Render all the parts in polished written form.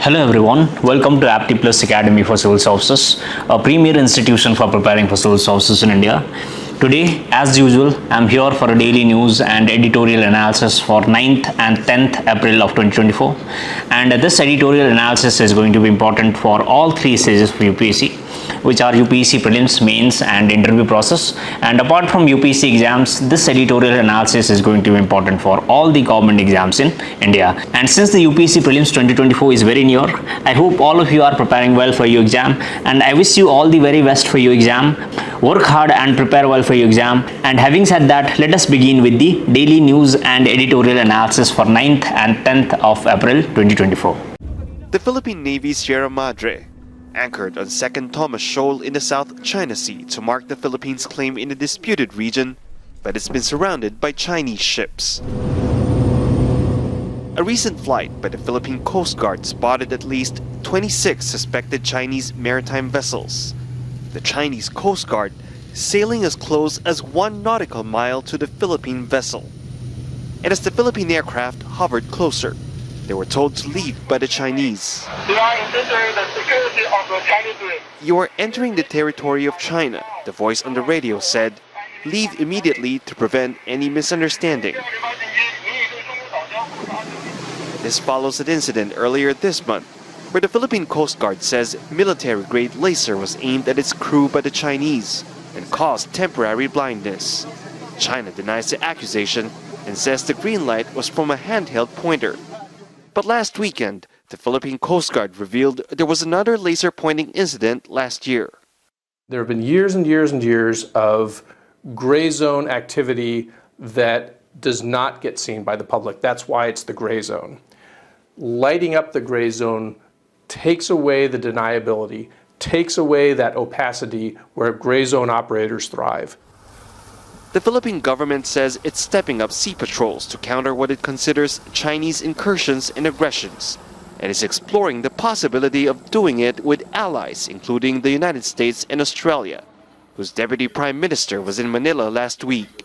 Hello everyone, welcome to Apti Plus Academy for Civil Services, a premier institution for preparing for civil services in India. Today, as usual, I am here for a daily news and editorial analysis for 9th and 10th April of 2024. And this editorial analysis is going to be important for all three stages of UPSC, which are UPSC prelims, mains and interview process. And apart from UPSC exams, this editorial analysis is going to be important for all the government exams in India. And since the UPSC prelims 2024 is very near, I hope all of you are preparing well for your exam, and I wish you all the very best for your exam. Work hard and prepare well for your exam. And having said that, let us begin with the daily news and editorial analysis for 9th and 10th of April 2024. The Philippine Navy's Sierra Madre anchored on 2nd Thomas Shoal in the South China Sea to mark the Philippines' claim in a disputed region, but it's been surrounded by Chinese ships. A recent flight by the Philippine Coast Guard spotted at least 26 suspected Chinese maritime vessels. The Chinese Coast Guard sailing as close as 1 nautical mile to the Philippine vessel. And as the Philippine aircraft hovered closer, they were told to leave by the Chinese. You are endangering the security of the Chinese. You are entering the territory of China, the voice on the radio said. Leave immediately to prevent any misunderstanding. This follows an incident earlier this month, where the Philippine Coast Guard says military-grade laser was aimed at its crew by the Chinese and caused temporary blindness. China denies the accusation and says the green light was from a handheld pointer. But last weekend, the Philippine Coast Guard revealed there was another laser pointing incident last year. There have been years and years and years of gray zone activity that does not get seen by the public. That's why it's the gray zone. Lighting up the gray zone takes away the deniability, takes away that opacity where gray zone operators thrive. The Philippine government says it's stepping up sea patrols to counter what it considers Chinese incursions and aggressions, and is exploring the possibility of doing it with allies, including the United States and Australia, whose Deputy Prime Minister was in Manila last week.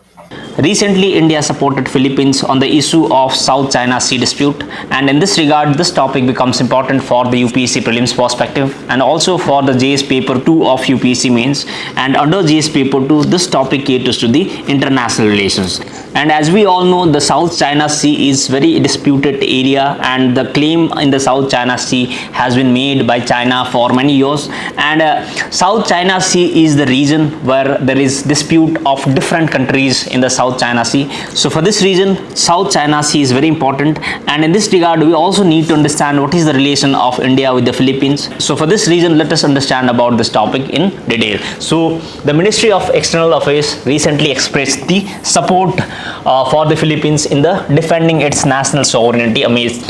Recently, India supported Philippines on the issue of South China Sea dispute, and in this regard, this topic becomes important for the UPSC prelims perspective and also for the JS paper 2 of UPSC mains. And under JS paper 2, this topic caters to the international relations. And as we all know, the South China Sea is very disputed area, and the claim in the South China Sea has been made by China for many years. And South China Sea is the region where there is dispute of different countries in the South China Sea. So for this reason, South China Sea is very important, and in this regard we also need to understand what is the relation of India with the Philippines. So for this reason, let us understand about this topic in detail. So the Ministry of External Affairs recently expressed the support for the Philippines in the defending its national sovereignty amidst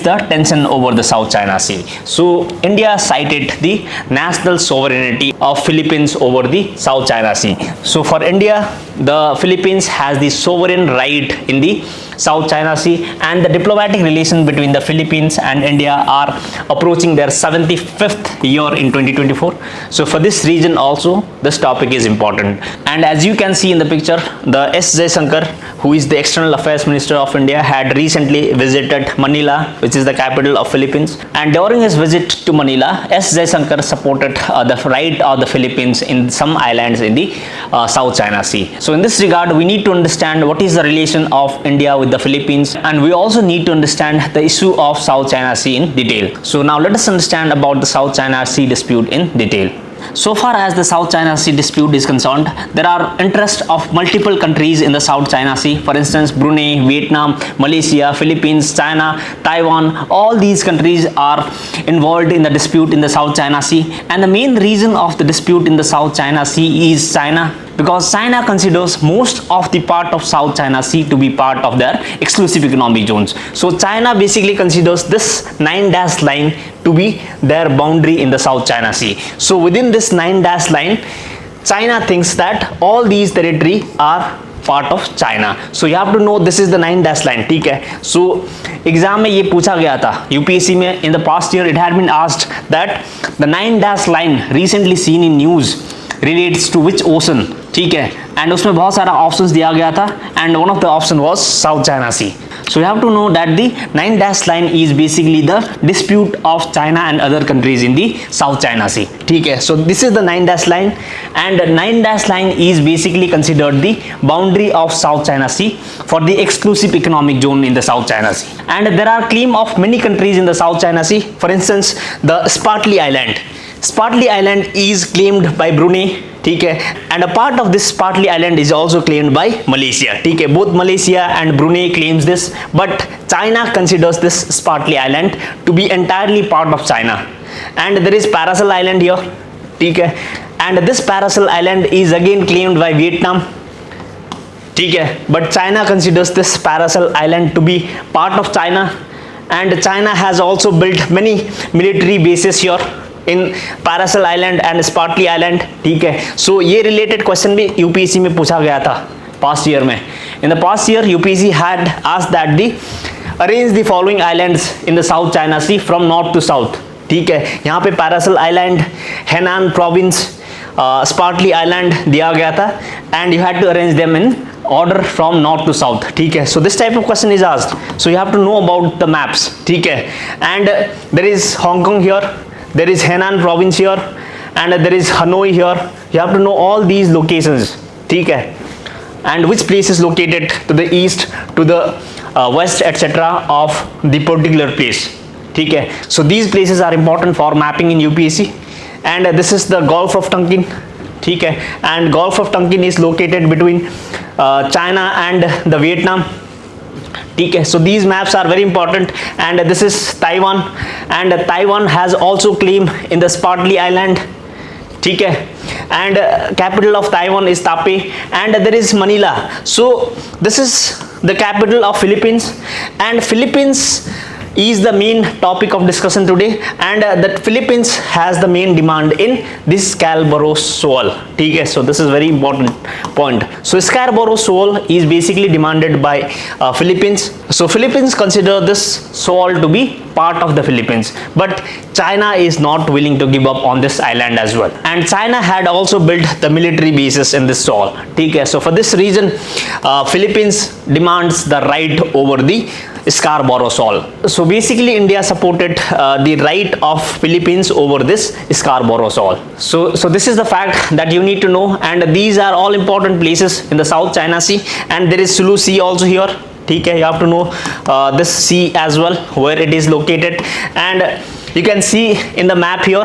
the tension over the South China Sea. So India cited the national sovereignty of Philippines over the South China Sea. So for India, the Philippines has the sovereign right in the South China Sea, and the diplomatic relations between the Philippines and India are approaching their 75th year in 2024. So for this reason also, this topic is important. And as you can see in the picture, the S. Jaishankar, who is the External Affairs Minister of India, had recently visited Manila, which is the capital of Philippines. And during his visit to Manila, S. Jaishankar supported the right of the Philippines in some islands in the South China Sea. So in this regard, we need to understand what is the relation of India with the Philippines, and we also need to understand the issue of South China Sea in detail. So now let us understand about the South China Sea dispute in detail. So far as the South China Sea dispute is concerned, there are interests of multiple countries in the South China Sea. For instance, Brunei, Vietnam, Malaysia, Philippines, China, Taiwan, all these countries are involved in the dispute in the South China Sea. And the main reason of the dispute in the South China Sea is China, because China considers most of the part of South China Sea to be part of their exclusive economic zones. So China basically considers this 9-dash line to be their boundary in the South China Sea. So within this 9-dash line, China thinks that all these territory are part of China. So you have to know this is the 9-dash line, ठीक है? So exam में ये पूछा गया था UPSC में. In the past year, it had been asked that the 9-dash line recently seen in news relates to which ocean, ठीक है? and उसमें बहुत सारा ऑप्शंस दिया गया था, and one of the option was South China Sea. So you have to know that the 9 dash line is basically the dispute of China and other countries in the South China Sea. ठीक है, so this is the 9 dash line, and 9 dash line is basically considered the boundary of South China Sea for the exclusive economic zone in the South China Sea. And there are claim of many countries in the South China Sea. For instance, the Spratly Island. Spratly Island is claimed by Brunei, ठीक है, and a part of this Spratly Island is also claimed by Malaysia, ठीक है, both Malaysia and Brunei claims this, but China considers this Spratly Island to be entirely part of China. And there is Paracel Island here, ठीक है, and this Paracel Island is again claimed by Vietnam, ठीक है, but China considers this Paracel Island to be part of China, and China has also built many military bases here in Paracel Island and Spratly Island, ठीक है. So ये related question भी UPSC में पूछा गया था past year में. In the past year UPSC had asked that the arrange the following islands in the South China Sea from north to south, ठीक है. यहाँ पे Paracel Island, Henan Province, Spratly Island दिया गया था, and you had to arrange them in order from north to south, ठीक है. So this type of question is asked, so you have to know about the maps, ठीक है. And there is Hong Kong here, there is Henan province here, and there is Hanoi here. You have to know all these locations, ठीक है, and which place is located to the east, to the west, etc. of the particular place, ठीक है. So these places are important for mapping in UPSC. And this is the Gulf of Tonkin, ठीक है, and Gulf of Tonkin is located between China and the Vietnam, ठीक है. So these maps are very important. And this is Taiwan, and Taiwan has also claim in the Spratly Island, ठीक है, and capital of Taiwan is Taipei, and there is Manila. So this is the capital of Philippines, and Philippines is the main topic of discussion today, and that Philippines has the main demand in this Scarborough Shoal, ठीक है. So this is very important point. So Scarborough Shoal is basically demanded by Philippines. So Philippines consider this shoal to be part of the Philippines, but China is not willing to give up on this island as well, and China had also built the military bases in this shoal, ठीक है. So for this reason Philippines demands the right over the Scarborough Shoal. So basically India supported the right of Philippines over this Scarborough Shoal. So this is the fact that you need to know, and these are all important places in the South China Sea, and there is Sulu Sea also here, ठीक है. You have to know this sea as well, where it is located, and you can see in the map here,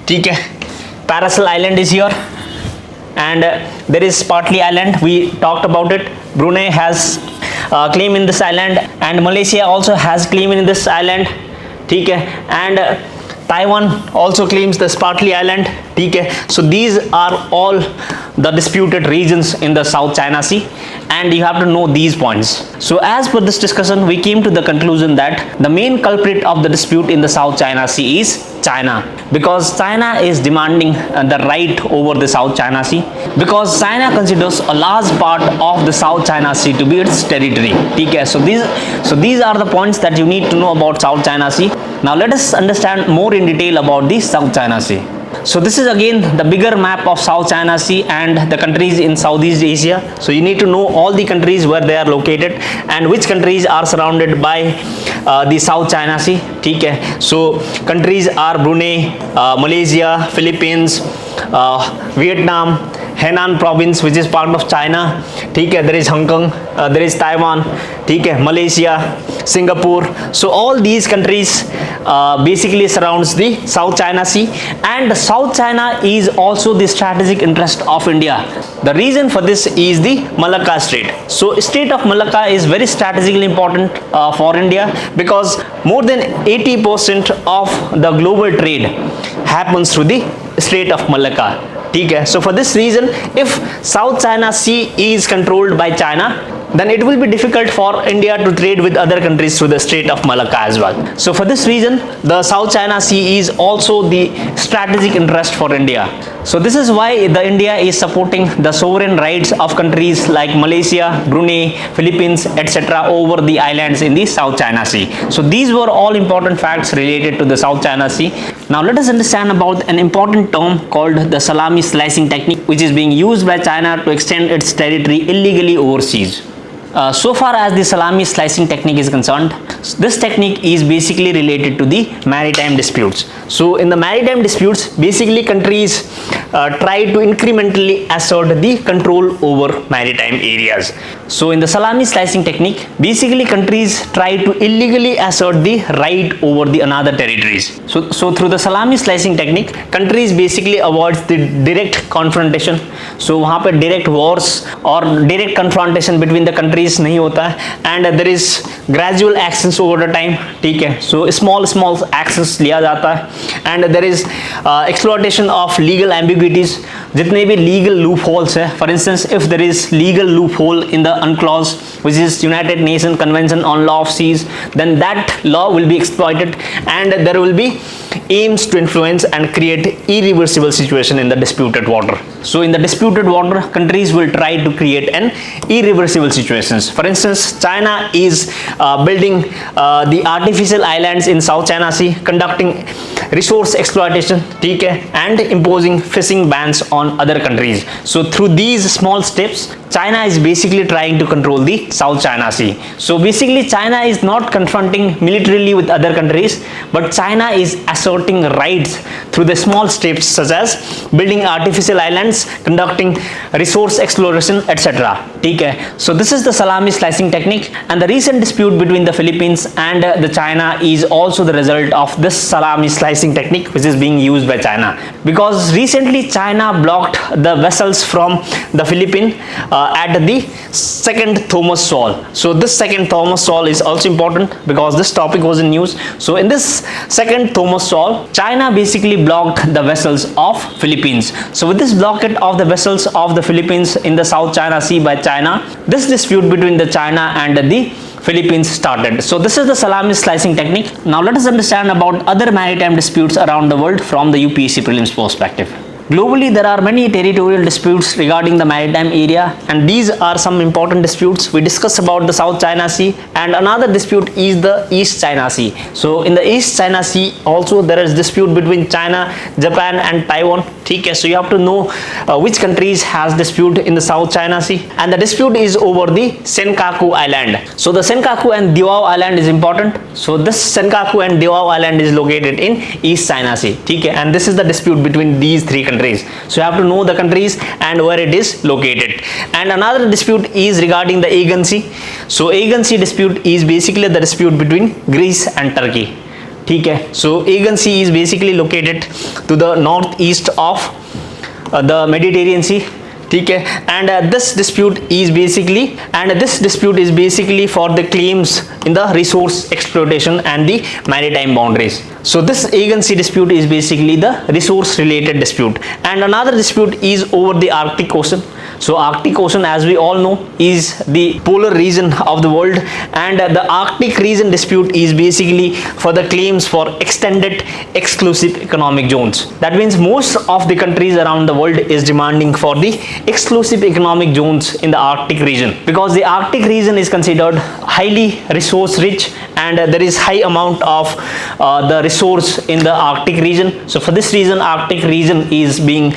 ठीक है, Paracel Island is here, and there is Spratly Island, we talked about it. Brunei has claim in this island, and Malaysia also has claim in this island, ठीक है, and Taiwan also claims the Spratly Island, ठीक है. So these are all the disputed regions in the South China Sea, and you have to know these points. So as per this discussion, we came to the conclusion that the main culprit of the dispute in the South China Sea is China, because China is demanding the right over the South China Sea, because China considers a large part of the South China Sea to be its territory, ठीक है. So these are the points that you need to know about South China Sea. Now let us understand more in detail about the South China Sea. So this is again the bigger map of South China Sea and the countries in Southeast Asia. So you need to know all the countries where they are located and which countries are surrounded by the South China Sea, ठीक है. So countries are Brunei, Malaysia, Philippines, Vietnam, Henan province which is part of China, ठीक है. There is Hong Kong, there is Taiwan, ठीक है, Malaysia, Singapore. So all these countries basically surrounds the South China Sea, and South China is also the strategic interest of India. The reason for this is the Malacca Strait. So Strait of Malacca is very strategically important for India, because more than 80% of the global trade happens through the Strait of Malacca, ठीक है. So for this reason, if South China Sea is controlled by China, then it will be difficult for India to trade with other countries through the Strait of Malacca as well. So for this reason, the South China Sea is also the strategic interest for India. So this is why the India is supporting the sovereign rights of countries like Malaysia, Brunei, Philippines, etc. over the islands in the South China Sea. So these were all important facts related to the South China Sea. Now let us understand about an important term called the Salami slicing technique, which is being used by China to extend its territory illegally overseas. So far as the salami slicing technique is concerned, this technique is basically related to the maritime disputes. So in the maritime disputes, basically countries try to incrementally assert the control over maritime areas. So in the salami slicing technique, basically countries try to illegally assert the right over the another territories. So through the salami slicing technique, countries basically avoids the direct confrontation. So वहाँ पे direct wars or direct confrontation between the countries नहीं होता है, and there is gradual actions over the time. ठीक है, so small actions लिया जाता है, and there is exploitation of legal ambiguities. जितने भी legal loopholes है, for instance, if there is legal loophole in the UNCLOS, which is United Nations Convention on Law of Seas, then that law will be exploited, and there will be aims to influence and create irreversible situation in the disputed water. So in the disputed water, countries will try to create an irreversible situations. For instance, China is building the artificial islands in South China Sea, conducting resource exploitation, ठीक है, and imposing fishing bans on other countries. So through these small steps, China is basically trying to control the South China Sea. So basically China is not confronting militarily with other countries, but China is asserting rights through the small steps such as building artificial islands, conducting resource exploration, etc. ठीक है. So this is the salami slicing technique, and the recent dispute between the Philippines and the China is also the result of this salami slicing technique, which is being used by China, because recently China blocked the vessels from the Philippines at the second Thomas Sol. So this second Thomas Sol is also important because this topic was in news. So in this second Thomas Sol, China basically blocked the vessels of Philippines. So with this blockade of the vessels of the Philippines in the South China Sea by China, this dispute between the China and the Philippines started. So this is the salami slicing technique. Now let us understand about other maritime disputes around the world from the UPSC prelims perspective. Globally, there are many territorial disputes regarding the maritime area, and these are some important disputes. We discussed about the South China Sea, and another dispute is the East China Sea. So in the East China Sea also there is dispute between China, Japan and Taiwan. Okay, so you have to know which countries has dispute in the South China Sea, and the dispute is over the Senkaku Island. So the Senkaku and Diao Island is important. So this Senkaku and Diao Island is located in East China Sea. Okay, and this is the dispute between these three countries. So you have to know the countries and where it is located. And another dispute is regarding the Aegean Sea. So Aegean Sea dispute is basically the dispute between Greece and Turkey. ठीक है, so Aegean Sea is basically located to the northeast of the Mediterranean Sea. ठीक है, and this dispute is basically for the claims in the resource exploitation and the maritime boundaries. So this Aegean Sea dispute is basically the resource related dispute, and another dispute is over the Arctic Ocean. So Arctic Ocean, as we all know, is the polar region of the world, and the Arctic region dispute is basically for the claims for extended exclusive economic zones. That means most of the countries around the world is demanding for the exclusive economic zones in the Arctic region, because the Arctic region is considered highly resource rich, and there is high amount of the resource in the Arctic region. So for this reason Arctic region is being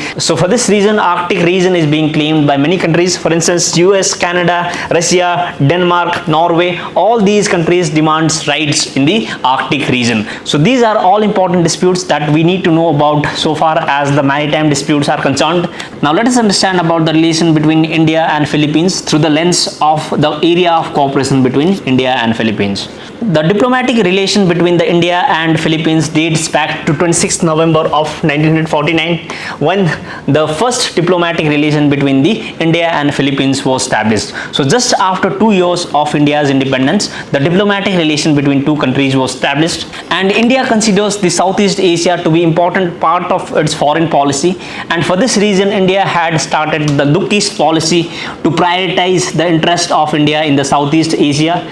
claimed by many countries. For instance, US, Canada, Russia, Denmark, Norway, all these countries demands rights in the Arctic region. So these are all important disputes that we need to know about so far as the maritime disputes are concerned. Now let us understand about the relation between India and Philippines through the lens of the area of cooperation between India and Philippines. The diplomatic relation between the India and Philippines dates back to 26th November of 1949, when the first diplomatic relation between the India and Philippines was established. So just after 2 years of India's independence, the diplomatic relation between two countries was established, and India considers the Southeast Asia to be important part of its foreign policy, and for this reason India had started the Look East policy to prioritize the interest of India in the Southeast Asia,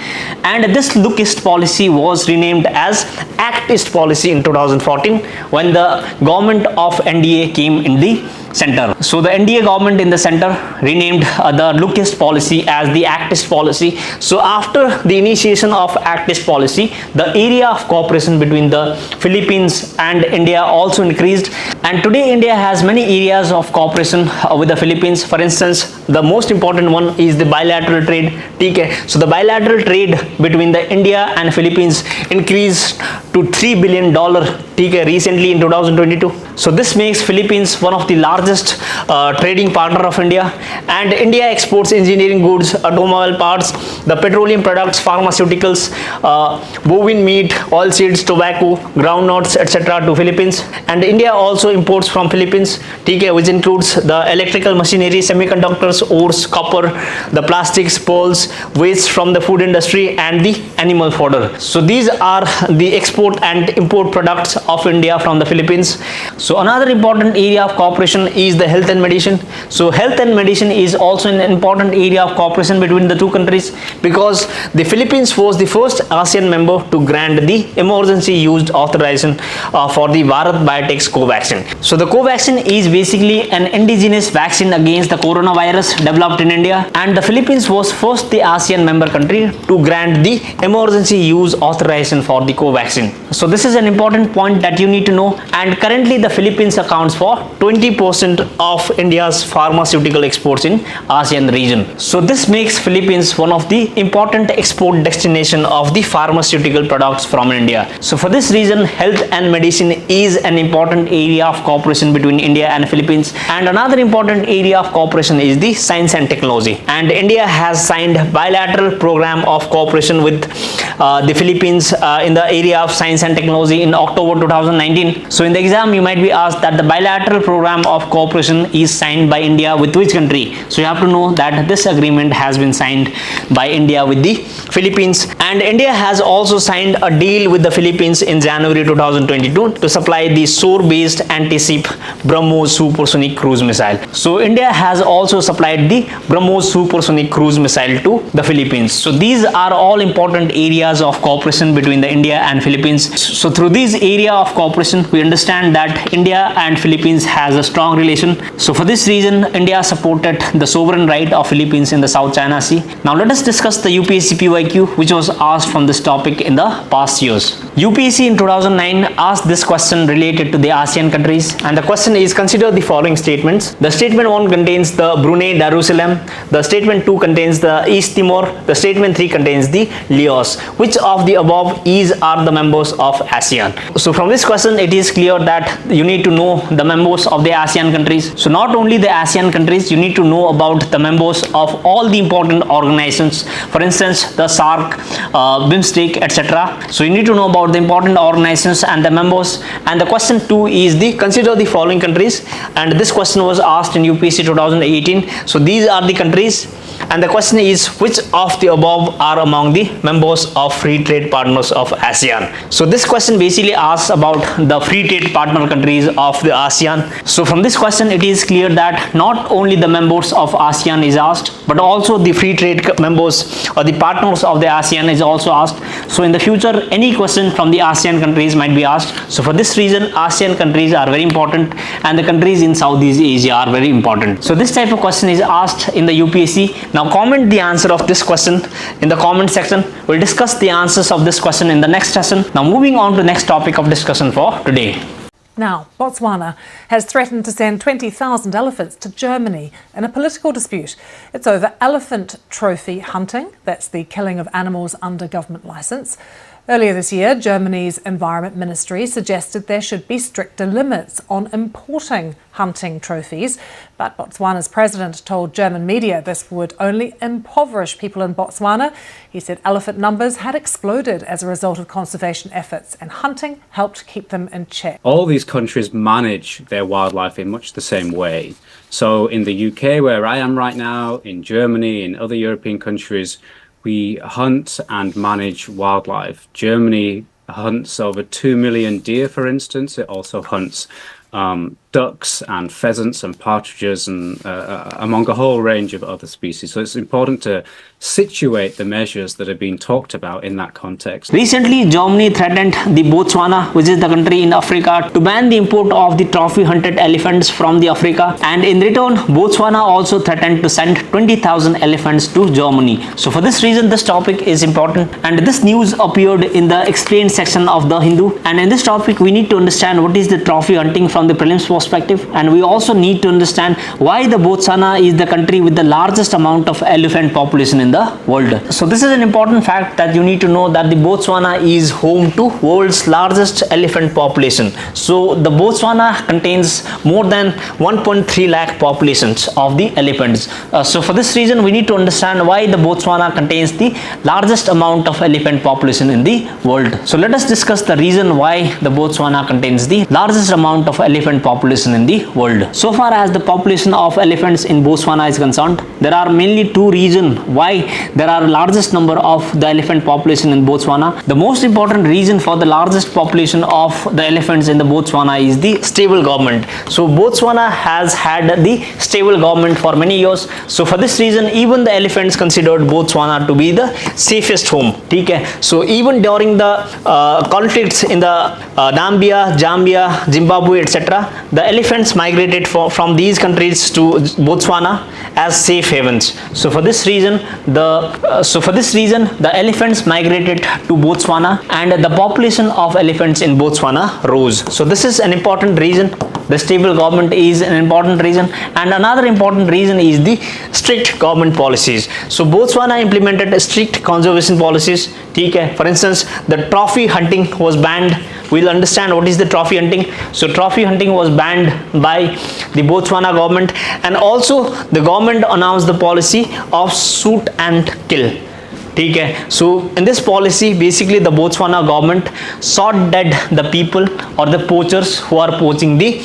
and this Look East policy was renamed as Act East policy in 2014 when the government of NDA came in the center. So the NDA government in the center renamed the lookist policy as the actist policy. So after the initiation of actist policy, the area of cooperation between the Philippines and India also increased, and today India has many areas of cooperation with the Philippines. For instance, the most important one is the bilateral trade. So the bilateral trade between the India and Philippines increased to $3 billion recently in 2022. So this makes Philippines one of the largest trading partner of India, and India exports engineering goods, automobile parts, the petroleum products, pharmaceuticals, bovine meat, oilseeds, tobacco, groundnuts, etc. to Philippines. And India also imports from Philippines, which includes the electrical machinery, semiconductors, ores, copper, the plastics, pearls, waste from the food industry, and the animal fodder. So these are the export and import products of India from the Philippines. So another important area of cooperation is the health and medicine. So health and medicine is also an important area of cooperation between the two countries, because the Philippines was the first ASEAN member to grant the emergency use authorization for the Bharat Biotech's Covaxin. So the Covaxin is basically an indigenous vaccine against the coronavirus developed in India, and the Philippines was first the ASEAN member country to grant the emergency use authorization for the Covaxin. So this is an important point that you need to know, and currently the Philippines accounts for 20% of India's pharmaceutical exports in ASEAN region. So this makes Philippines one of the important export destination of the pharmaceutical products from India. So for this reason, health and medicine is an important area of cooperation between India and Philippines. And another important area of cooperation is the science and technology. And India has signed bilateral program of cooperation with the Philippines in the area of science and technology in October 2019. So in the exam, you might be asked that the bilateral program of cooperation is signed by India with which country? So you have to know that this agreement has been signed by India with the Philippines, and India has also signed a deal with the Philippines in January 2022 to supply the shore-based anti-ship BrahMos supersonic cruise missile. So India has also supplied the BrahMos supersonic cruise missile to the Philippines. So these are all important areas of cooperation between the India and Philippines. So through this area of cooperation, we understand that India and Philippines has a strong relation. So for this reason, India supported the sovereign right of Philippines in the South China Sea. Now let us discuss the UPSC PYQ, which was asked from this topic in the past years. UPSC in 2009 asked this question related to the ASEAN countries, and the question is: consider the following statements. The statement 1 contains the Brunei Darussalam, the statement 2 contains the East Timor, the statement 3 contains the Laos. Which of the above are the members of ASEAN? So from this question, it is clear that you need to know the members of the ASEAN countries. So not only the ASEAN countries, you need to know about the members of all the important organizations, for instance the SAARC, BIMSTEC, etc. So you need to know about the important organizations and the members. And the question 2 is the consider the following countries, and this question was asked in UPSC 2018. So these are the countries, and the question is which of the above are among the members of free trade partners of ASEAN. So this question basically asks about the free trade partner countries of the ASEAN. So from this question, it is clear that not only the members of ASEAN is asked, but also the free trade members or the partners of the ASEAN is also asked. So in the future, any question from the ASEAN countries might be asked. So for this reason, ASEAN countries are very important, and the countries in Southeast Asia are very important. So this type of question is asked in the UPSC. Now comment the answer of this question in the comment section. We'll discuss the answers of this question in the next session. Now moving on to the next topic of discussion for today. Now, Botswana has threatened to send 20,000 elephants to Germany in a political dispute. It's over elephant trophy hunting, that's the killing of animals under government licence. Earlier this year, Germany's Environment Ministry suggested there should be stricter limits on importing hunting trophies, but Botswana's president told German media this would only impoverish people in Botswana. He said elephant numbers had exploded as a result of conservation efforts, and hunting helped keep them in check. All these countries manage their wildlife in much the same way. So in the UK, where I am right now, in Germany, in other European countries, we hunt and manage wildlife. Germany hunts over 2 million deer, for instance. It also hunts ducks and pheasants and partridges and among a whole range of other species. So it's important to situate the measures that are being talked about in that context. Recently, Germany threatened the Botswana, which is the country in Africa, to ban the import of the trophy hunted elephants from the Africa, and in return, Botswana also threatened to send 20,000 elephants to Germany. So for this reason, this topic is important, and this news appeared in the explained section of The Hindu, and in this topic, we need to understand what is the trophy hunting from the prelims perspective, and we also need to understand why the Botswana is the country with the largest amount of elephant population in the world. So this is an important fact that you need to know, that the Botswana is home to world's largest elephant population. So the Botswana contains more than 1.3 lakh populations of the elephants. So for this reason, we need to understand why the Botswana contains the largest amount of elephant population in the world. So let us discuss the reason why the Botswana contains the largest amount of elephant population in the world. So far as the population of elephants in Botswana is concerned, there are mainly two reasons why there are largest number of the elephant population in Botswana. The most important reason for the largest population of the elephants in the Botswana is the stable government. So Botswana has had the stable government for many years. So for this reason, even the elephants considered Botswana to be the safest home. Okay? So even during the conflicts in the Namibia, Zambia, Zimbabwe, etc., the elephants migrated from these countries to Botswana as safe havens. So for this reason, the elephants migrated to Botswana, and the population of elephants in Botswana rose. So this is an important reason. The stable government is an important reason, and another important reason is the strict government policies. So Botswana implemented strict conservation policies. Okay? For instance, the trophy hunting was banned. We'll understand what is the trophy hunting. So trophy hunting was banned by the Botswana government, and also the government announced the policy of shoot and kill. Okay? So in this policy, basically the Botswana government shot dead the people or the poachers who are poaching the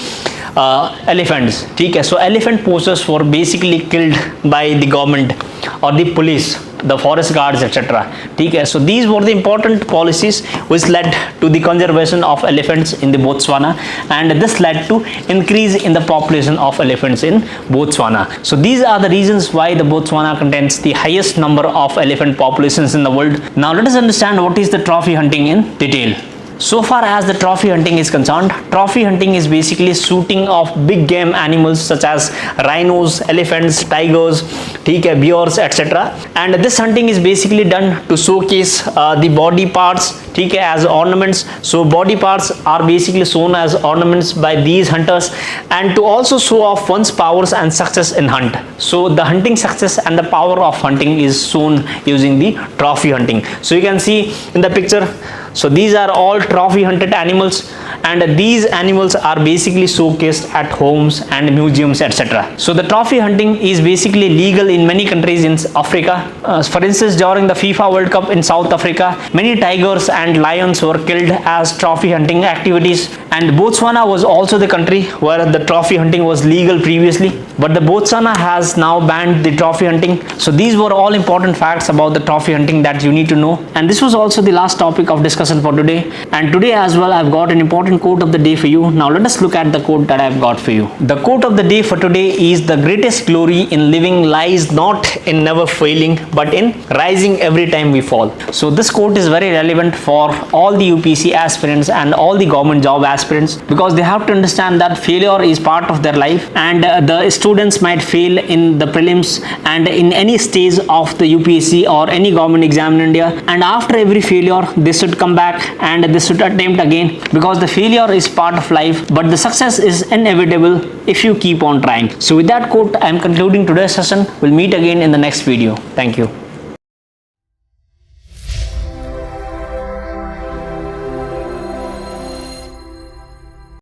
elephants. Okay? So elephant poachers were basically killed by the government or the police, the forest guards, etc. Okay? So these were the important policies which led to the conservation of elephants in the Botswana, and this led to increase in the population of elephants in Botswana. So these are the reasons why the Botswana contains the highest number of elephant populations in the world. Now let us understand what is the trophy hunting in detail. So far as the trophy hunting is concerned, trophy hunting is basically shooting of big game animals such as rhinos, elephants, tigers, bears, etc. And this hunting is basically done to showcase the body parts as ornaments. So body parts are basically shown as ornaments by these hunters, and to also show off one's powers and success in hunt. So the hunting success and the power of hunting is shown using the trophy hunting. So you can see in the picture, so these are all trophy hunted animals, and these animals are basically showcased at homes and museums, etc. So the trophy hunting is basically legal in many countries in Africa. For instance, during the FIFA World Cup in South Africa, many tigers and lions were killed as trophy hunting activities. And Botswana was also the country where the trophy hunting was legal previously, but the Botswana has now banned the trophy hunting. So these were all important facts about the trophy hunting that you need to know. And this was also the last topic of discussion for today. And today as well, I've got an important quote of the day for you. Now let us look at the quote that I've got for you. The quote of the day for today is, "The greatest glory in living lies not in never failing, but in rising every time we fall." So this quote is very relevant for all the UPSC aspirants and all the government job aspirants, because they have to understand that failure is part of their life, and the students might fail in the prelims and in any stage of the UPSC or any government exam in India, and after every failure they should come back and they should attempt again, because the failure is part of life, but the success is inevitable if you keep on trying. So with that quote, I am concluding today's session. We'll meet again in the next video. Thank you.